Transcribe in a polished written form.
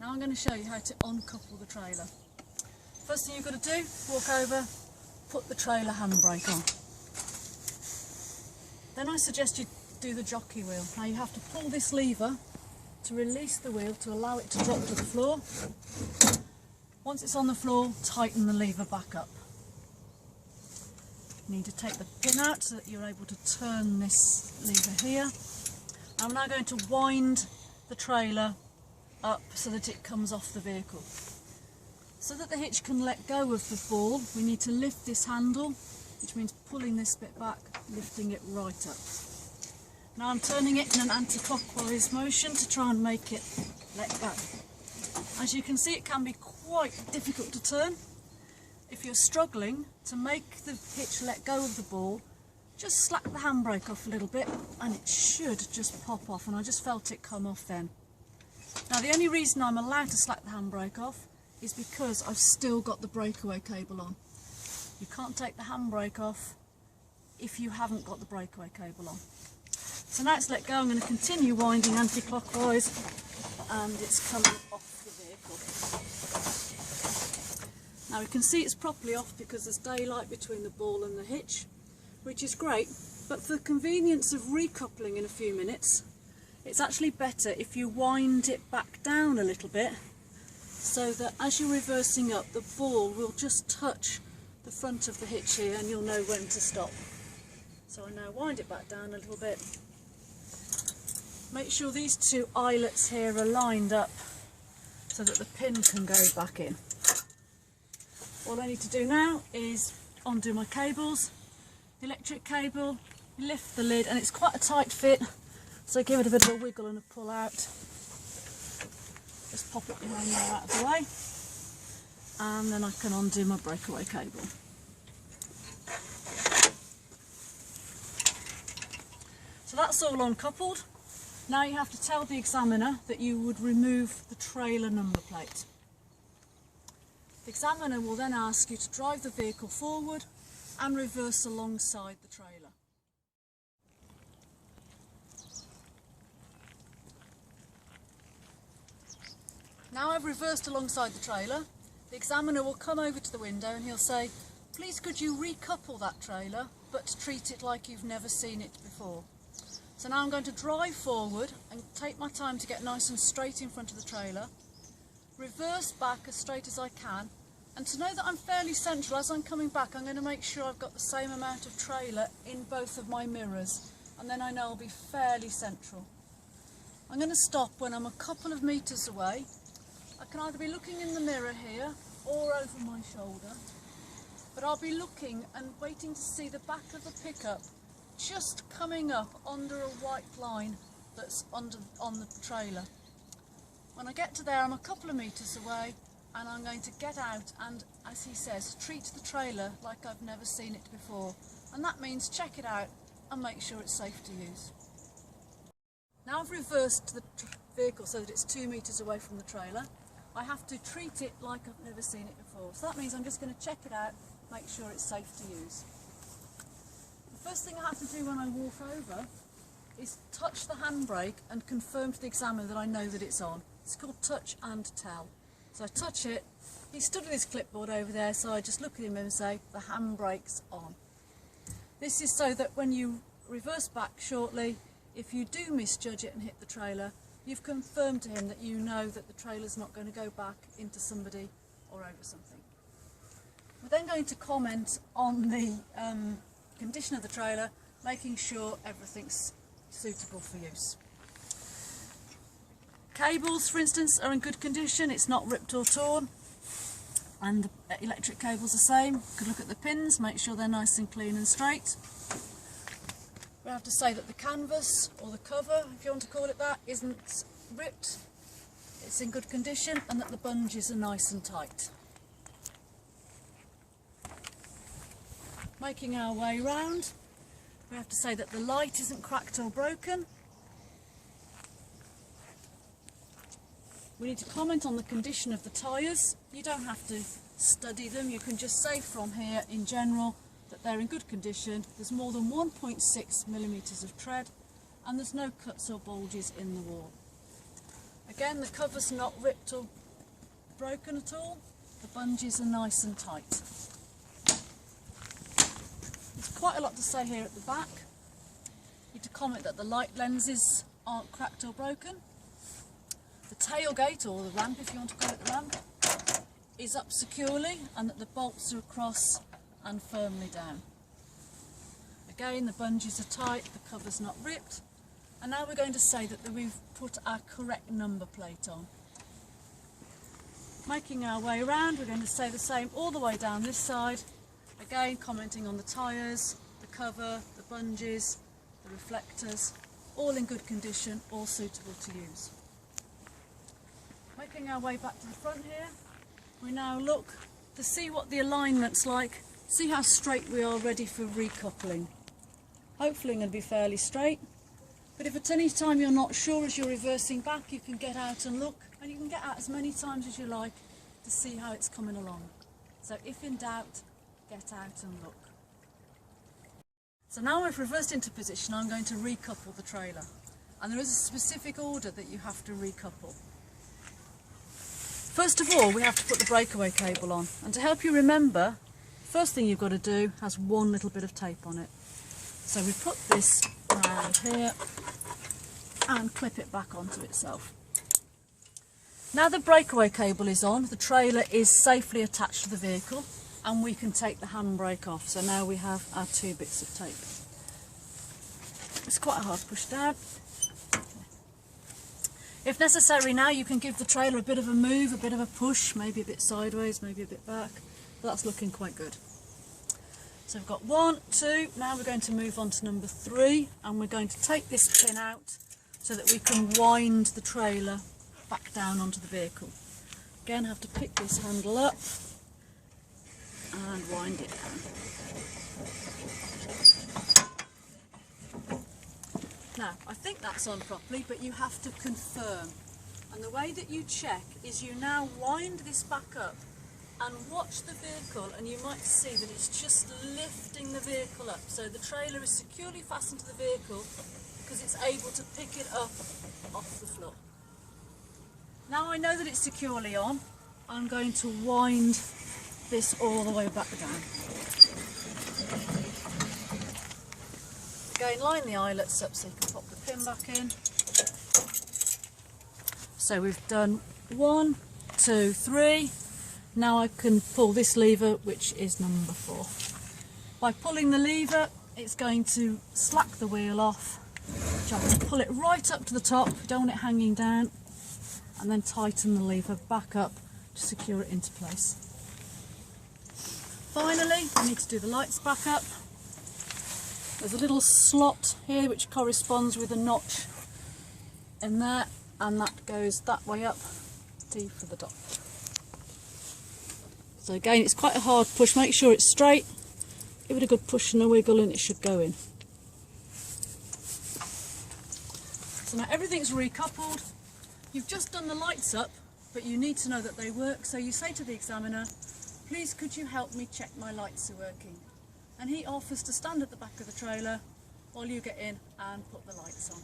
Now I'm going to show you how to uncouple the trailer. First thing you've got to do, walk over, put the trailer handbrake on. Then I suggest you do the jockey wheel. Now you have to pull this lever to release the wheel to allow it to drop to the floor. Once it's on the floor, tighten the lever back up. You need to take the pin out so that you're able to turn this lever here. I'm now going to wind the trailer up so that it comes off the vehicle. So that the hitch can let go of the ball, we need to lift this handle, which means pulling this bit back, lifting it right up. Now I'm turning it in an anti-clockwise motion to try and make it let go. As you can see, it can be quite difficult to turn. If you're struggling to make the hitch let go of the ball, just slack the handbrake off a little bit and it should just pop off, and I just felt it come off then. Now the only reason I'm allowed to slack the handbrake off is because I've still got the breakaway cable on. You can't take the handbrake off if you haven't got the breakaway cable on. So now it's let go, I'm going to continue winding anti-clockwise and it's coming off the vehicle. Now we can see it's properly off because there's daylight between the ball and the hitch, which is great, but for the convenience of recoupling in a few minutes, it's actually better if you wind it back down a little bit so that as you're reversing up, the ball will just touch the front of the hitch here and you'll know when to stop. So I now wind it back down a little bit. Make sure these two eyelets here are lined up so that the pin can go back in. All I need to do now is undo my cables, the electric cable, lift the lid, and it's quite a tight fit, so give it a bit of a wiggle and a pull out. Just pop it behind there out of the way, and then I can undo my breakaway cable. So that's all uncoupled. Now you have to tell the examiner that you would remove the trailer number plate. The examiner will then ask you to drive the vehicle forward and reverse alongside the trailer. Now I've reversed alongside the trailer, the examiner will come over to the window and he'll say, please could you recouple that trailer but treat it like you've never seen it before. So now I'm going to drive forward and take my time to get nice and straight in front of the trailer, reverse back as straight as I can, and to know that I'm fairly central as I'm coming back, I'm going to make sure I've got the same amount of trailer in both of my mirrors, and then I know I'll be fairly central. I'm going to stop when I'm a couple of metres away. I can either be looking in the mirror here or over my shoulder, but I'll be looking and waiting to see the back of the pickup just coming up under a white line that's on the trailer. When I get to there, I'm a couple of metres away and I'm going to get out and, as he says, treat the trailer like I've never seen it before. And that means check it out and make sure it's safe to use. Now I've reversed the vehicle so that it's 2 metres away from the trailer. I have to treat it like I've never seen it before. So that means I'm just going to check it out, make sure it's safe to use. The first thing I have to do when I walk over is touch the handbrake and confirm to the examiner that I know that it's on. It's called touch and tell. So I touch it, he stood with his clipboard over there, so I just look at him and say, the handbrake's on. This is so that when you reverse back shortly, if you do misjudge it and hit the trailer, you've confirmed to him that you know that the trailer's not going to go back into somebody or over something. We're then going to comment on the condition of the trailer, making sure everything's suitable for use. Cables, for instance, are in good condition, it's not ripped or torn, and the electric cable's the same. You can look at the pins, make sure they're nice and clean and straight. We have to say that the canvas, or the cover, if you want to call it that, isn't ripped, it's in good condition, and that the bungees are nice and tight. Making our way round, we have to say that the light isn't cracked or broken. We need to comment on the condition of the tyres. You don't have to study them, you can just say from here in general that they're in good condition. There's more than 1.6 millimetres of tread and there's no cuts or bulges in the wall. Again, the cover's not ripped or broken at all. The bungees are nice and tight. There's quite a lot to say here at the back. You need to comment that the light lenses aren't cracked or broken. The tailgate, or the ramp if you want to call it the ramp, is up securely and that the bolts are across and firmly down. Again, the bungees are tight, the cover's not ripped. And now we're going to say that we've put our correct number plate on. Making our way around, we're going to say the same all the way down this side. Again, commenting on the tyres, the cover, the bungees, the reflectors, all in good condition, all suitable to use. Making our way back to the front here, we now look to see what the alignment's like, see how straight we are ready for recoupling. Hopefully going to be fairly straight, but if at any time you're not sure as you're reversing back, you can get out and look, and you can get out as many times as you like to see how it's coming along. So if in doubt, get out and look. So now I've reversed into position, I'm going to recouple the trailer, and there is a specific order that you have to recouple. First of all, we have to put the breakaway cable on, and to help you remember, first thing you've got to do has one little bit of tape on it. So we put this around here and clip it back onto itself. Now the breakaway cable is on, the trailer is safely attached to the vehicle and we can take the handbrake off. So now we have our 2 bits of tape. It's quite a hard push down. If necessary now you can give the trailer a bit of a move, a bit of a push, maybe a bit sideways, maybe a bit back. But that's looking quite good. So we've got 1, 2, now we're going to move on to number 3 and we're going to take this pin out so that we can wind the trailer back down onto the vehicle. Again, have to pick this handle up and wind it down. Now, I think that's on properly, but you have to confirm. And the way that you check is you now wind this back up and watch the vehicle, and you might see that it's just lifting the vehicle up. So the trailer is securely fastened to the vehicle because it's able to pick it up off the floor. Now I know that it's securely on, I'm going to wind this all the way back down. Again, line the eyelets up so you can pop the pin back in. So we've done 1, 2, 3. Now I can pull this lever, which is number 4. By pulling the lever, it's going to slack the wheel off. So I can pull it right up to the top, you don't want it hanging down, and then tighten the lever back up to secure it into place. Finally, I need to do the lights back up. There's a little slot here which corresponds with a notch in there, and that goes that way up, D for the dot. So again, it's quite a hard push, make sure it's straight, give it a good push and a wiggle and it should go in. So now everything's recoupled. You've just done the lights up, but you need to know that they work, so you say to the examiner, please could you help me check my lights are working? And he offers to stand at the back of the trailer while you get in and put the lights on.